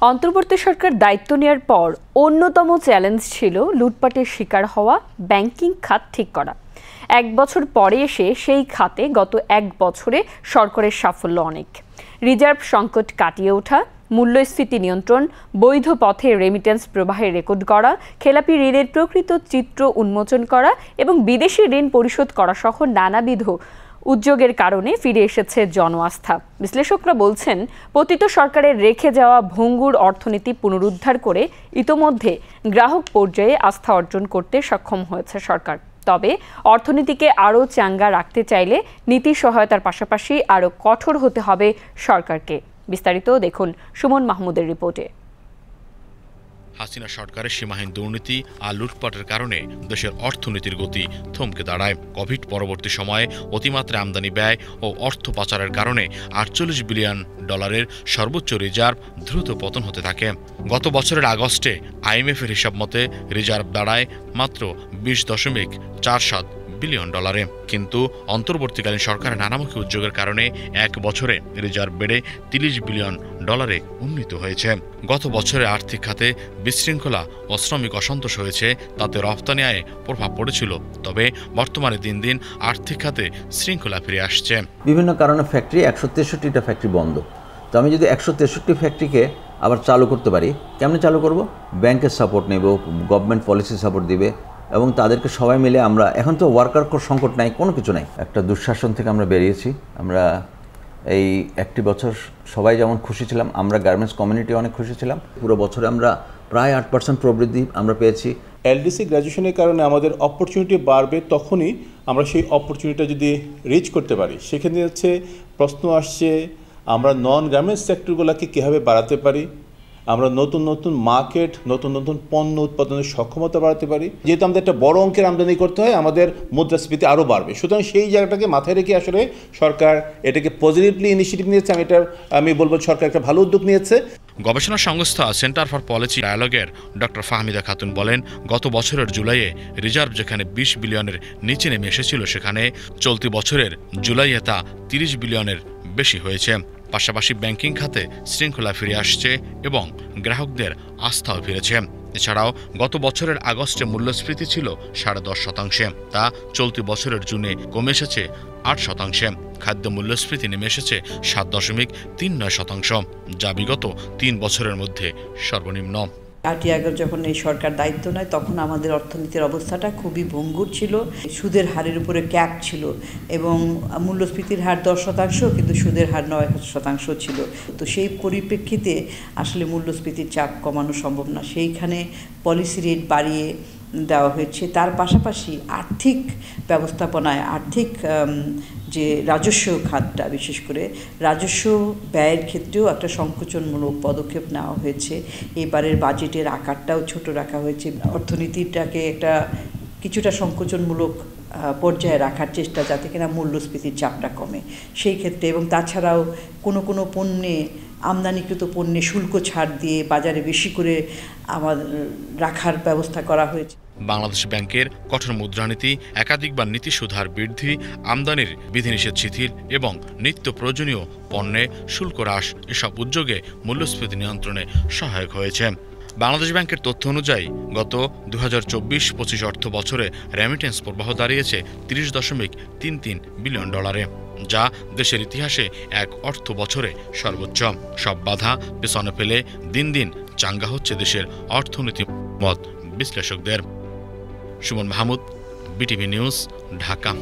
অন্তর্বর্তী সরকার দায়িত্ব নেওয়ার পর অন্যতম চ্যালেঞ্জ ছিল লুটপাটের শিকার হওয়া ব্যাংকিং খাত ঠিক করা। 1 বছর পরে এসে সেই খাতে গত 1 বছরে সরকারের সাফল্য অনেক। রিজার্ভ সংকট কাটিয়ে ওঠা, মূল্যস্ফীতি নিয়ন্ত্রণ, বৈধ পথে রেমিটেন্স প্রবাহের রেকর্ড করা, খেলাপি ঋণের প্রকৃত চিত্র উন্মোচন করা এবং বিদেশি ঋণ পরিশোধ করা সহ নানাবিধ উদ্যোগের কারণে ফিরে এসেছে জনআস্থা। বিশ্লেষকরা বলছেন, পতিত সরকারের রেখে যাওয়া ভঙ্গুর অর্থনীতি পুনরুদ্ধার করে ইতোমধ্যে গ্রাহক পর্যায়ে আস্থা অর্জন করতে সক্ষম হয়েছে সরকার। তবে অর্থনীতিকে আরও চাঙ্গা রাখতে চাইলে নীতি সহায়তার পাশাপাশি আরও কঠোর হতে হবে সরকারকে। বিস্তারিত দেখুন সুমন মাহমুদের রিপোর্টে। হাসিনা সরকারের সীমাহীন দুর্নীতি আর লুটপাটের কারণে দেশের অর্থনীতির গতি থমকে দাঁড়ায়। কোভিড পরবর্তী সময়ে অতিমাত্রা আমদানি ব্যয় ও অর্থ পাচারের কারণে $48 বিলিয়ন সর্বোচ্চ রিজার্ভ দ্রুত পতন হতে থাকে। গত বছরের আগস্টে IMF-এর হিসাব মতে রিজার্ভ দাঁড়ায় মাত্র $20.47 বিলিয়ন। কিন্তু অন্তর্বর্তীকালীন সরকারের নানামুখী উদ্যোগের কারণে 1 বছরে রিজার্ভ বেড়ে $30 বিলিয়ন উন্নীত হয়েছে। গত বছরে আর্থিক খাতে বিশৃঙ্খলা ও শ্রমিক অসন্তোষ হয়েছে, তাতে রপ্তানি আয়ে প্রভাব পড়েছিল। তবে বর্তমানে দিন দিন আর্থিক খাতে শৃঙ্খলা ফিরে আসছে। বিভিন্ন কারণে ফ্যাক্টরি 163টা ফ্যাক্টরি বন্ধ। তো আমি যদি 163 ফ্যাক্টরিকে আবার চালু করতে পারি, কেমনে চালু করব? ব্যাংকের সাপোর্ট নেব, গভর্নমেন্ট পলিসি সাপোর্ট দিবে এবং তাদেরকে সবাই মিলে আমরা এখন তো ওয়ার্কার সংকট নাই, কোনো কিছু নাই। একটা দুঃশাসন থেকে আমরা বেরিয়েছি। আমরা এই 1 বছর সবাই যেমন খুশি ছিলাম, আমরা গার্মেন্টস কমিউনিটি অনেক খুশি ছিলাম। পুরো বছরে আমরা প্রায় 8% প্রবৃদ্ধি আমরা পেয়েছি। LDC গ্র্যাজুয়েশনের কারণে আমাদের অপরচুনিটি বাড়বে, তখনই আমরা সেই অপরচুনিটিটা যদি রিচ করতে পারি। সেখানে হচ্ছে প্রশ্ন আসছে, আমরা নন গার্মেন্টস সেক্টরগুলোকে কীভাবে বাড়াতে পারি, আমরা নতুন নতুন মার্কেট, নতুন নতুন পণ্য উৎপাদনের সক্ষমতা বাড়াতে পারি। যেহেতু আমাদের একটা বড় অঙ্কের আমদানি করতে হয়, আমাদের মুদ্রাস্ফীতি আরও বাড়বে। সুতরাং সেই জায়গাটাকে মাথায় রেখে আসলে সরকার এটাকে পজিটিভলি ইনিশিয়েটিভ নিয়েছে। আমি বলবো সরকার একটা ভালো উদ্যোগ নিয়েছে। গবেষণা সংস্থা সেন্টার ফর পলিসি ডায়ালগের ডক্টর ফাহমিদা খাতুন বলেন, গত বছরের জুলাইয়ে রিজার্ভ যেখানে $20 বিলিয়নের নিচে নেমে এসেছিল, সেখানে চলতি বছরের জুলাইয়ে তা $30 বিলিয়নের বেশি হয়েছে। পাশাপাশি ব্যাংকিং খাতে শৃঙ্খলা ফিরে আসছে এবং গ্রাহকদের আস্থাও ফিরেছে। এছাড়াও গত বছরের আগস্টে মূল্যস্ফীতি ছিল 10.5%, তা চলতি বছরের জুনে কমে এসেছে 8%। খাদ্য মূল্যস্ফীতি নেমে এসেছে 7.39%, যা বিগত 3 বছরের মধ্যে সর্বনিম্ন। 8ই আগস্ট যখন এই সরকার দায়িত্ব নেয়, তখন আমাদের অর্থনীতির অবস্থাটা খুবই ভঙ্গুর ছিল। সুদের হারের উপরে ক্যাপ ছিল এবং মূল্যস্ফীতির হার 10%, কিন্তু সুদের হার 9% ছিল। তো সেই পরিপ্রেক্ষিতে আসলে মূল্যস্ফীতির চাপ কমানো সম্ভব না, সেইখানে পলিসি রেট বাড়িয়ে দেওয়া হয়েছে। তার পাশাপাশি আর্থিক ব্যবস্থাপনায় আর্থিক যে রাজস্ব খাতটা, বিশেষ করে রাজস্ব ব্যয়ের ক্ষেত্রেও একটা সংকোচনমূলক পদক্ষেপ নেওয়া হয়েছে। এবারের বাজেটের আকারটাও ছোট রাখা হয়েছে। অর্থনীতিটাকে একটা কিছুটা সংকোচনমূলক পর্যায়ে রাখার চেষ্টা, যাতে কিনা মূল্যস্ফীতির চাপটা কমে সেই ক্ষেত্রে। এবং তাছাড়াও কোনো পণ্যে, আমদানিকৃত পণ্যে শুল্ক ছাড় দিয়ে বাজারে বেশি করে আমাদের রাখার ব্যবস্থা করা হয়েছে। বাংলাদেশ ব্যাংকের কঠোর মুদ্রানীতি, একাধিকবার নীতি সুধার বৃদ্ধি, আমদানির বিধিনিষেধ শিথিল এবং নিত্য প্রয়োজনীয় পণ্যে শুল্ক হ্রাস, এসব উদ্যোগে মূল্যস্ফীতি নিয়ন্ত্রণে সহায়ক হয়েছে। বাংলাদেশ ব্যাংকের তথ্য অনুযায়ী গত 2024-25 অর্থ বছরে রেমিটেন্স প্রবাহ দাঁড়িয়েছে $30.33 বিলিয়ন, যা দেশের ইতিহাসে এক অর্থ বছরে সর্বোচ্চ। সব বাধা পেছনে ফেলে দিন দিন চাঙ্গা হচ্ছে দেশের অর্থনীতি, মত বিশ্লেষকদের। Suman Mahmud, BTV news, Dhaka.